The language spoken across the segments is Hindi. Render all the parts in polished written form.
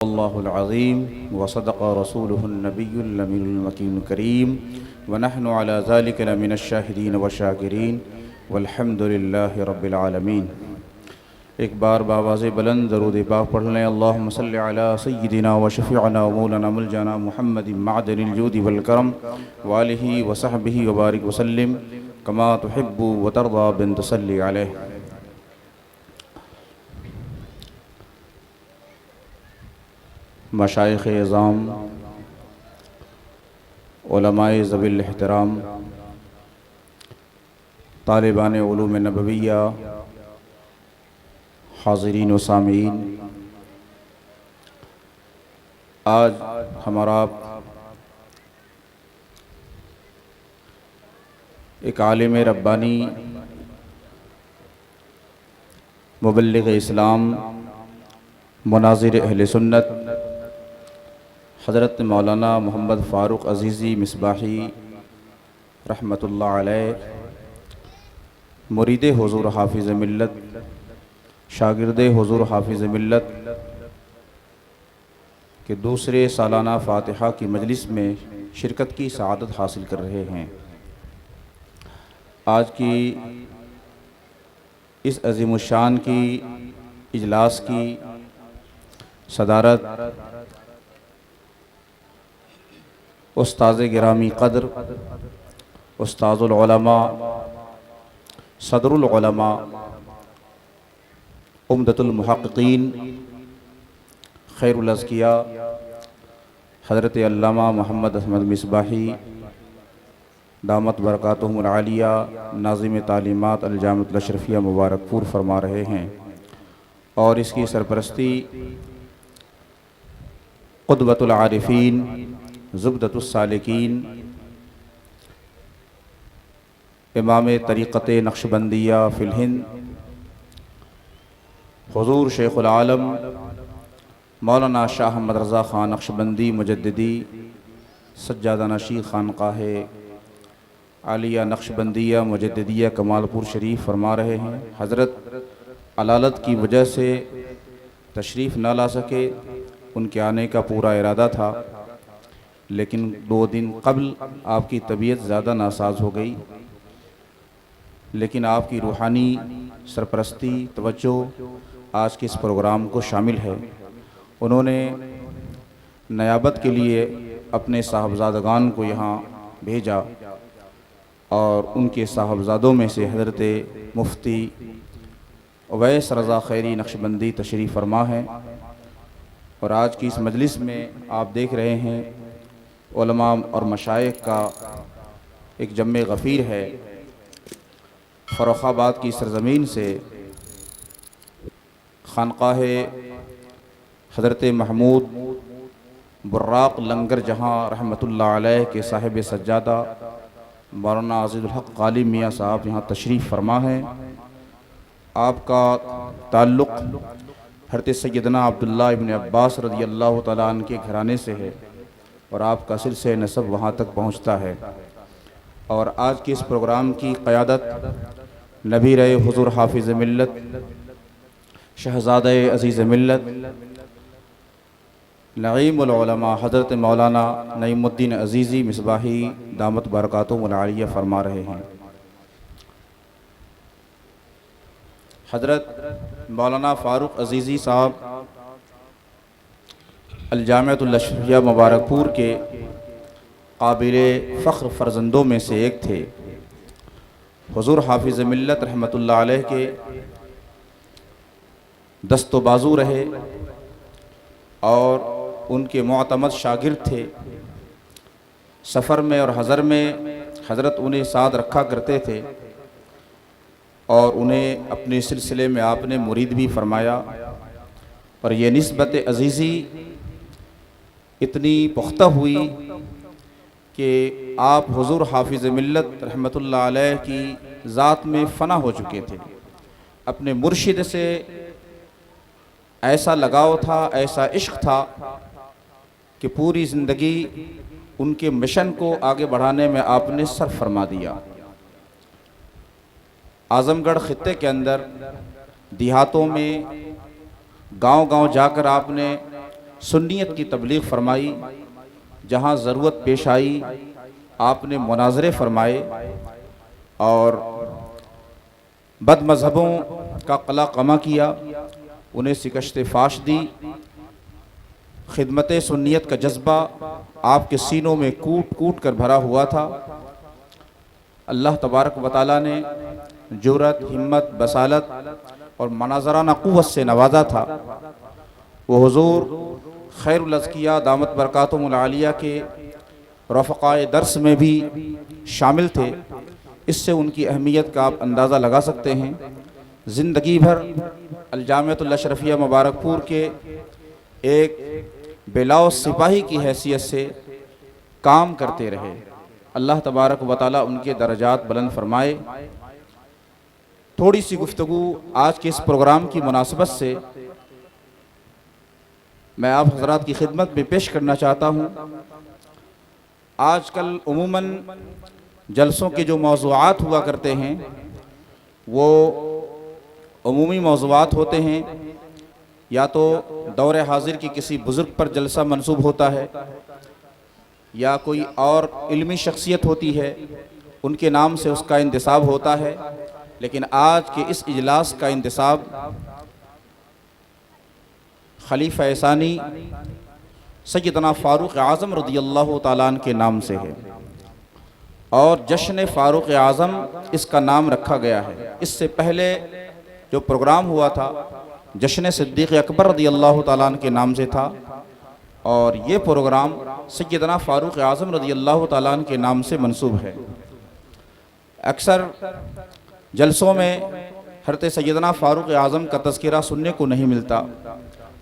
अल्लाहुल अज़ीम व सदक़ रसूलुहुन नबियुल अमीनुल मकीनुल करीम व नहनु अला ज़ालिका लमिनश शाहिदीन व शाकिरीन वल्हम्दुलिल्लाहि रब्बिल आलमीन। एक बार बावाज़े बुलंद दरूद पाक पढ़ लें। अल्लाहुम्मा सल्लि अला सय्यिदिना व शफ़ीअना व मौलाना मुलजाना मुहम्मदिन मअदनिल जूदि वल करम व आलिहि व सहबिहि व बारिक व सल्लिम कमा तुहिब्बु व तर्दा बिन तसल्ली अलैहि। मशाइख़ एज़ाम, उलमाए ज़वील एहतराम, तालिबान उलूम नबविया, हाज़रीन व सामीन, आज हमारा एक आलिम रब्बानी, मुबल्लिग़ इस्लाम, मुनाज़िर अहले सुन्नत हज़रत मौलाना मोहम्मद फ़ारूक अज़ीज़ी मिसबाही रहमतुल्लाह अलैह, मुरीद हुज़ूर हाफ़िज़ मिल्लत, शागिर्द हुज़ूर हाफ़िज़ मिल्लत के दूसरे सालाना फ़ातिहा की मजलिस में शिरकत की सआदत हासिल कर रहे हैं। आज की इस अज़ीमुश्शान की इजलास की सदारत उस्ताज़ गिरामी क़द्र, उस्ताज़ुल उलमा, सदरुल उलमा, उम्दतुल मुहक़्क़ीन, खैरुल अज़किया हज़रत अल्लामा मोहम्मद अहमद मिसबाही दामत बरकातुहुमुल आलिया नाज़िम तालीमात अल जामिअतुल अशरफिया मुबारकपुर फरमा रहे हैं और इसकी सरपरस्ती क़ुदवतुल आरिफ़ीन, ज़ुब्दतुस सालिकीन, इमाम तरीक़त नक्शबंदिया फ़िल हिंद हुज़ूर शेख़ुल आलम मौलाना शाह अहमद रज़ा ख़ान नक्शबंदी मुजद्दिदी सज्जादा नशीद ख़ानक़ाह आलिया नक्शबंदिया मुजद्दिदिया कमालपुर शरीफ फरमा रहे हैं। हज़रत अलालत की वजह से तशरीफ़ न ला सके, उनके आने का पूरा इरादा था, लेकिन 2 दिन कबल आपकी तबीयत ज़्यादा नासाज हो गई। लेकिन आपकी रूहानी सरपरस्ती तवज्जो आज के इस प्रोग्राम को शामिल है। उन्होंने नयाबत के लिए अपने साहबजादगान को यहाँ भेजा और उनके साहबजादों में से हज़रत मुफ्ती उवैस रज़ा खैरी नक्शबंदी तशरीफ़ फरमा है। और आज की इस मजलिस में आप देख रहे हैं उलमा और मशाइख़ का एक जम्मे गफ़ीर है। फ़र्रुखाबाद की सरज़मीन से खानक़ाह हज़रत महमूद बुर्राक़ लंगर जहाँ रहमतुल्लाह अलैह के साहिब सज्जादा मौलाना अज़ीज़ुल हक़ ग़ालिब मियाँ साहब यहाँ तशरीफ़ फरमा है। आपका ताल्लुक़ हज़रत सैयदना अब्दुल्लाह इब्न अब्बास रज़ियल्लाहु तआला अन्हु के घराने से है और आपका सिलसिला नसब वहाँ तक पहुँचता है। और आज के इस प्रोग्राम की क़यादत नबी रहे हुज़ूर हाफ़िज़ मिल्लत, शहज़ादे अज़ीज़ मिल्लत, नईमुल उलमा हज़रत मौलाना नईमुद्दीन अज़ीज़ी मिसबाही दामत बरकातुहुमुल आलिया फरमा रहे हैं। हज़रत मौलाना फ़ारूक अज़ीज़ी साहब अल जामिअतुल अशरफिया मुबारकपुर के काबिले फ़ख्र फ़र्ज़ंदों में से एक थे। हुज़ूर हाफ़िज़ मिल्लत रहमतुल्लाह अलैह के दस्तो बाजू रहे और उनके मुअतमद शागिर्द थे। सफ़र में और हज़र में हज़रत उन्हें साथ रखा करते थे और उन्हें अपने सिलसिले में आपने मुरीद भी फरमाया। और ये निस्बत अज़ीज़ी इतनी पुख्ता हुई कि आप हुज़ूर हाफ़िज़ मिल्लत रहमतुल्लाह अलैह की ज़ात में फ़ना हो चुके थे। अपने मुर्शिद से ऐसा लगाव था, ऐसा इश्क़ था कि पूरी ज़िंदगी उनके मिशन को आगे बढ़ाने में आपने सर्फ़ फरमा दिया। आज़मगढ़ ख़ित्ते के अंदर देहातों में गांव-गांव जाकर आपने सुन्नियत की तबलीग फरमाई, जहाँ ज़रूरत पेश आई आपने मुनाजरे फरमाए और बद मज़हबों का कला कमा किया, उन्हें शिकस्त फाश दी। खिदमत सुन्नियत का जज्बा आपके सीनों में कूट कूट कर भरा हुआ था। अल्लाह तबारक व तआला ने जुरत, हिम्मत, बसालत और मनाजराना क़ुव्वत से नवाजा था। वो हुज़ूर खैरुल अज़किया दामत बरकातुहुल आलिया के रफ़क़ाए दर्स में भी शामिल थे। इससे उनकी अहमियत का आप अंदाज़ा लगा सकते हैं। ज़िंदगी भर अल-जामिअतुल अशरफिया मुबारकपुर के एक बेलौस सिपाही की हैसियत से काम करते रहे। अल्लाह तबारक व तआला उनके दरजात बुलंद फरमाए। थोड़ी सी गुफ्तगू आज के इस प्रोग्राम की मुनासबत से मैं आप हज़रात की खिदमत में पेश करना चाहता हूँ। आजकल उमूमन जलसों के जो मौज़ूआत हुआ करते हैं वो उमूमी मौज़ूआत होते हैं, या तो दौरे हाजिर की किसी बुज़ुर्ग पर जलसा मंसूब होता है, या कोई और इल्मी शख्सियत होती है उनके नाम से उसका इंतसाब होता है। लेकिन आज के इस इजलास का इंतसाब खलीफा सानी सैयदना फ़ारूक आज़म रज़ियल्लाहु ताला अन्हु के नाम से है और जश्न फ़ारूक आज़म इसका नाम रखा गया है। इससे पहले जो प्रोग्राम हुआ था जश्न सिद्दीक़ अकबर रज़ियल्लाहु ताला अन्हु के नाम से था और ये प्रोग्राम सैयदना फ़ारूक आज़म रज़ियल्लाहु ताला अन्हु के नाम से मंसूब है। अक्सर जलसों में हज़रत सैयदना फ़ारूक आज़म का तज़किरा सुनने को नहीं मिलता,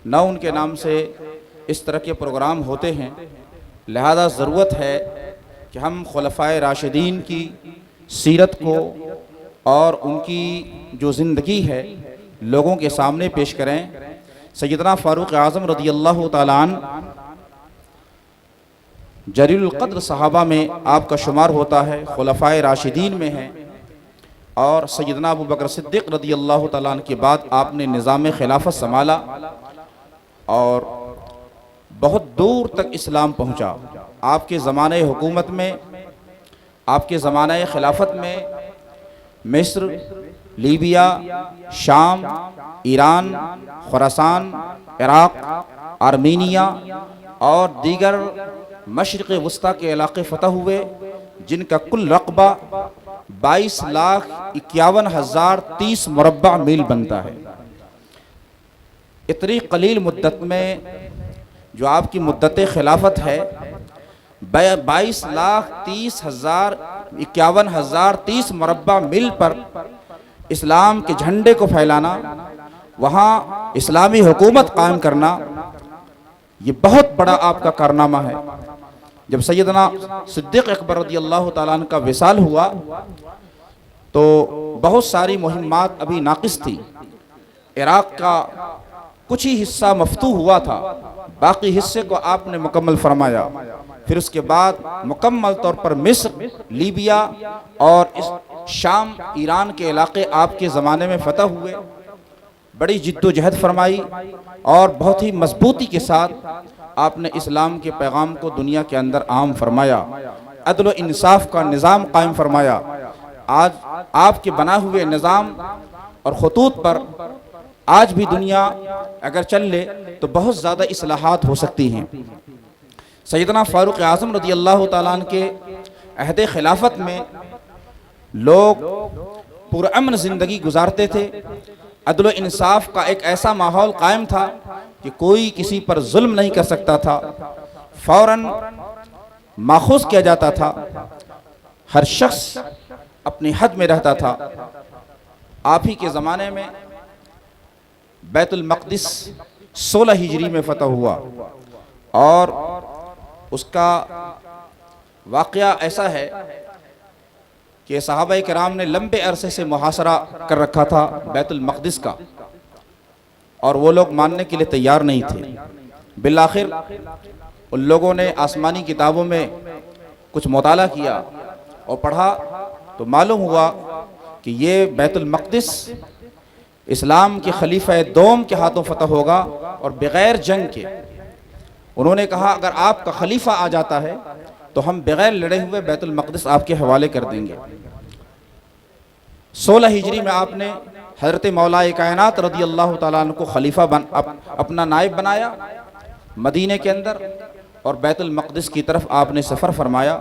न उनके नाम से इस तरह के प्रोग्राम होते हैं। लिहाजा ज़रूरत है कि हम खुलफ़ाए राशिदीन की सीरत को और उनकी जो ज़िंदगी है लोगों के सामने पेश करें। सैयदना फ़ारूक आज़म रज़ियल्लाहु ताला अन्हु जलीलुल क़द्र सहाबा में आपका शुमार होता है, खुलफ़ाए राशिदीन में है और सैयदना अबू बकर सिद्दीक़ रज़ियल्लाहु ताला अन्हु के बाद आपने निज़ाम खिलाफत संभाला और बहुत दूर तक इस्लाम पहुँचा। आपके ज़माने हुकूमत में, आपके ज़माने खिलाफत में मिस्र, लीबिया, शाम, ईरान, खुरासान, इराक़, आर्मीनिया और दीगर मशरिक़ वस्ता के इलाक़े फ़तह हुए, जिनका कुल रक़बा 22,51,030 मुरब्बा मील बनता है। इतनी कलील मुद्दत में जो आपकी मुद्दत खिलाफत है 22,30,51,030 मुरब्बा मील पर इस्लाम के झंडे को फैलाना, वहाँ इस्लामी हुकूमत कायम करना, ये बहुत बड़ा आपका कारनामा है। जब सैयदना सिद्दीक़ अकबर रज़ियल्लाहु ताला अन्हु का विसाल हुआ तो बहुत सारी मुहिम्मात अभी नाक़िस थी। इराक़ का कुछ ही हिस्सा मफ्तूह हुआ था, बाकी हिस्से को आपने मुकम्मल फरमाया। फिर उसके बाद मुकम्मल तौर पर मिस्र, लीबिया और इस शाम, ईरान के इलाके आपके ज़माने में फ़तह हुए। बड़ी जिद्दोजहद फरमाई और बहुत ही मजबूती के साथ आपने इस्लाम के पैगाम को दुनिया के अंदर आम फरमाया, अदल व इंसाफ का निज़ाम कायम फरमाया। आज आपके बना हुए निज़ाम और खतूत पर आज भी दुनिया अगर चल ले तो बहुत ज़्यादा इस्लाहात हो सकती हैं। सैयदना फ़ारूक आज़म रज़ियल्लाहु ताला अन्हु के अहद खिलाफत में लोग पुरअमन ज़िंदगी गुजारते थे। अदल व इंसाफ का एक ऐसा माहौल कायम था कि कोई किसी पर जुल्म नहीं कर सकता था, फ़ौरन माखूज़ किया जाता था, हर शख्स अपनी हद में रहता था। आप ही के ज़माने में बैतुल मक़दिस 16 हिजरी में फ़तह हुआ और उसका वाक़या ऐसा है कि सहाबा किराम ने लंबे अरसे से मुहासरा कर रखा था बैतुल मक़दिस का और वो लोग मानने के लिए तैयार नहीं थे। बिलाखिर उन लोगों ने आसमानी किताबों में कुछ मुताला किया और पढ़ा तो मालूम हुआ कि ये बैतुल मक़दिस इस्लाम के खलीफा दोम के हाथों फ़तह होगा और बग़ैर जंग के उन्होंने कहा अगर आपका खलीफा आ जाता है तो हम बगैर लड़े हुए बैतुल मक़दिस आपके हवाले कर देंगे। 16 हिजरी में आपने हज़रत मौलाए कायनात रज़ी अल्लाह ताला अन्हु को खलीफा अपना नायब बनाया मदीने के अंदर, और बैतुल मक़दिस की तरफ आपने सफ़र फरमाया।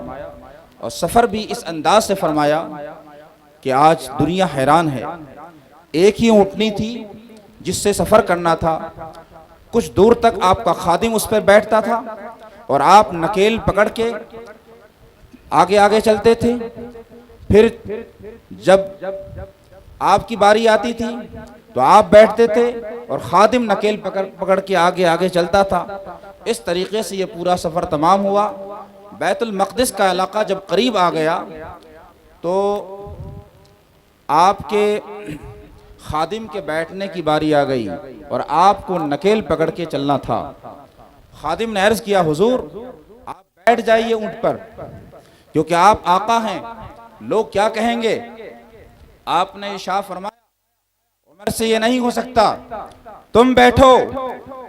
और सफ़र भी इस अंदाज से फरमाया कि आज दुनिया हैरान है। एक ही ऊँटनी थी जिससे सफ़र करना था, कुछ दूर तक आपका खादिम उस पर बैठता था और आप नकेल पकड़ के आगे आगे चलते थे। फिर जब आपकी बारी आती थी तो आप बैठते थे और खादिम नकेल पकड़ के आगे आगे चलता था। इस तरीके से ये पूरा सफ़र तमाम हुआ। बैतुल मक़दिस का इलाका जब करीब आ गया तो आपके खादिम के बैठने की बारी आ गई और आपको नकेल पकड़ के चलना था। खादिम ने अर्ज़ किया, हुजूर आप बैठ जाइए ऊँट पर, क्योंकि आप आका हैं, लोग क्या कहेंगे। आपने इरशाद फरमाया, उमर से ये नहीं हो सकता, तुम बैठो।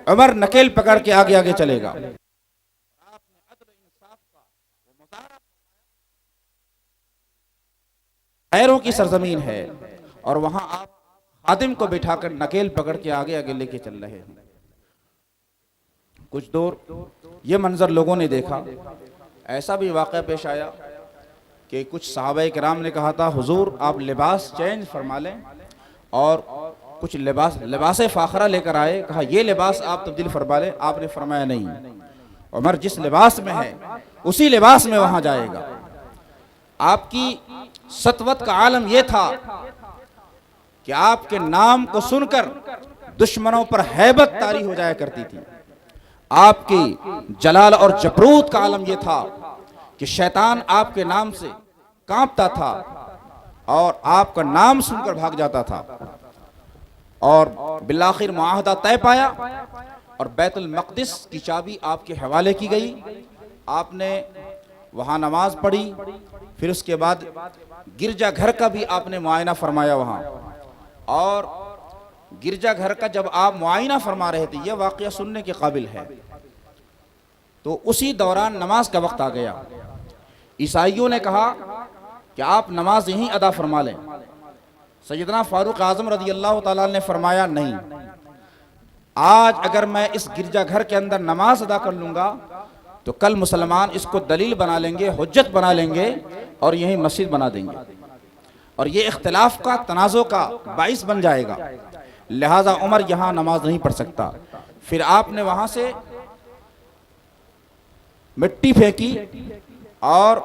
उमर नकेल पकड़ के आगे आगे चलेगा। खैरों की सरजमीन है और वहां आप खादिम को बिठाकर नकेल पकड़ के आगे आगे लेके चल रहे हैं। कुछ दूर ये मंजर लोगों ने देखा। ऐसा भी वाक़या पेश आया कि कुछ सहाबाए किराम ने कहा था, हुजूर आप लिबास चेंज फरमा लें, और कुछ लिबास फ़ाखरा लेकर आए। कहा ये लिबास आप तब्दील फरमा लें। आपने फरमाया नहीं, उमर जिस लिबास में है उसी लिबास में वहां जाएगा। आपकी सतवत का आलम यह था कि आपके नाम को सुनकर दुश्मनों पर हैबत तारी हो जाया करती थी। आपकी जलाल और जबरूत का आलम यह था कि शैतान आपके नाम से कांपता था और आपका नाम सुनकर भाग जाता था। और बिलाखिर मुआहदा तय पाया और बैतुल मक़दिस की चाबी आपके हवाले की गई। आपने वहाँ नमाज पढ़ी, फिर उसके बाद गिरजा घर का भी आपने मुआयना फरमाया वहाँ। और गिरजा घर का जब आप मुआयना फरमा रहे थे, यह वाक़या सुनने के काबिल है, तो उसी दौरान नमाज का वक्त आ गया। ईसाइयों ने कहा कि आप नमाज यहीं अदा फरमा लें। सैयदना फारूक आज़म रज़ी अल्लाह ताला ने फरमाया, नहीं, आज अगर मैं इस गिरजा घर के अंदर नमाज अदा कर लूँगा तो कल मुसलमान इसको दलील बना लेंगे, हुज्जत बना लेंगे और यहीं मस्जिद बना देंगे, और ये इख्तिलाफ का, तनाज़ो का बाइस बन जाएगा। लिहाजा उमर यहाँ नमाज नहीं पढ़ सकता। फिर आपने वहाँ से मिट्टी फेंकी और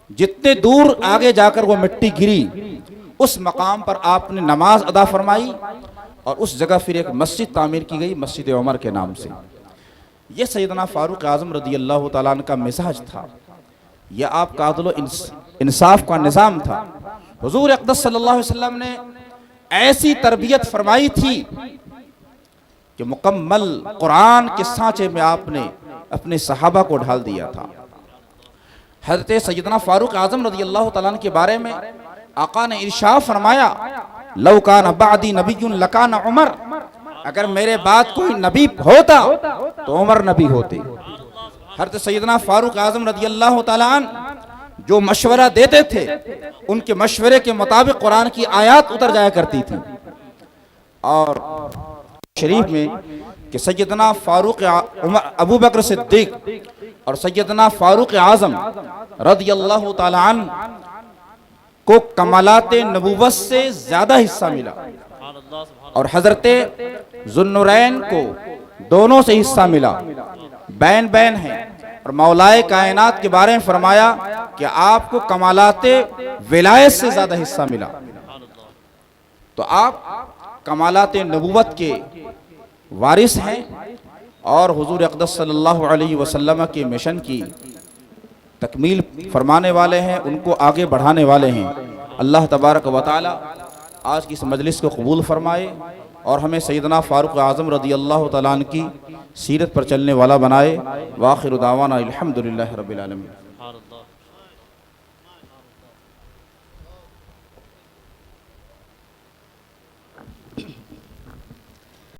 जितने दूर आगे जाकर वो मिट्टी गिरी उस मकाम पर आपने नमाज अदा फरमाई और उस जगह फिर एक मस्जिद तामीर की गई, मस्जिद उमर के नाम से। यह सैयदना फारूक आज़म रज़ी अल्लाह ताला अन्हु का मिजाज था, यह आपका अदल इंसाफ का निज़ाम था। हुजूर अक़दस सल्लल्लाहु अलैहि वसल्लम ने ऐसी तरबियत फरमाई थी कि मुकम्मल कुरान के सांचे में आपने अपने सहाबा को ढाल दिया था। हज़रत सैयदना फारूक आज़म रज़ी अल्लाह ताला अन्हु के बारे में आका ने इरशाद फरमाया, लौ कान बादी नबियुन लकान उमर, अगर मेरे बाद कोई नबी होता तो उमर नबी होते। हज़रत सैयदना फारूक आज़म रज़ी अल्लाह ताला अन्हु जो मशवरा देते थे, उनके मशवरे के मुताबिक कुरान की आयत उतर जाया करती थी। और शरीफ में कि सैयदना फारूक अबू बकर सिद्दीक और सैयदना फारूक आज़म रज़ी अल्लाह ताला अन्हु को कमालाते नबूवत से ज्यादा हिस्सा मिला और हजरत ज़ुन्नुरैन को दोनों से हिस्सा मिला, बैन बैन है। और मौलाए कायनात के बारे में फरमाया कि आपको कमालाते विलायत से ज्यादा हिस्सा मिला। तो आप कमालाते नबूवत के वारिस हैं और हुजूर अक़दस सल्लल्लाहु अलैहि वसल्लम के मिशन की तकमील फरमाने वाले हैं, उनको आगे बढ़ाने वाले हैं। अल्लाह तबारक व तआला आज की इस मजलिस को कबूल फरमाए और हमें सैयदना फारूक आज़म रज़ी अल्लाह तआला अन्हु की सीरत पर चलने वाला बनाए। व आखिरु दावाना अल्हम्दुलिल्लाहि रब्बिल आलमीन।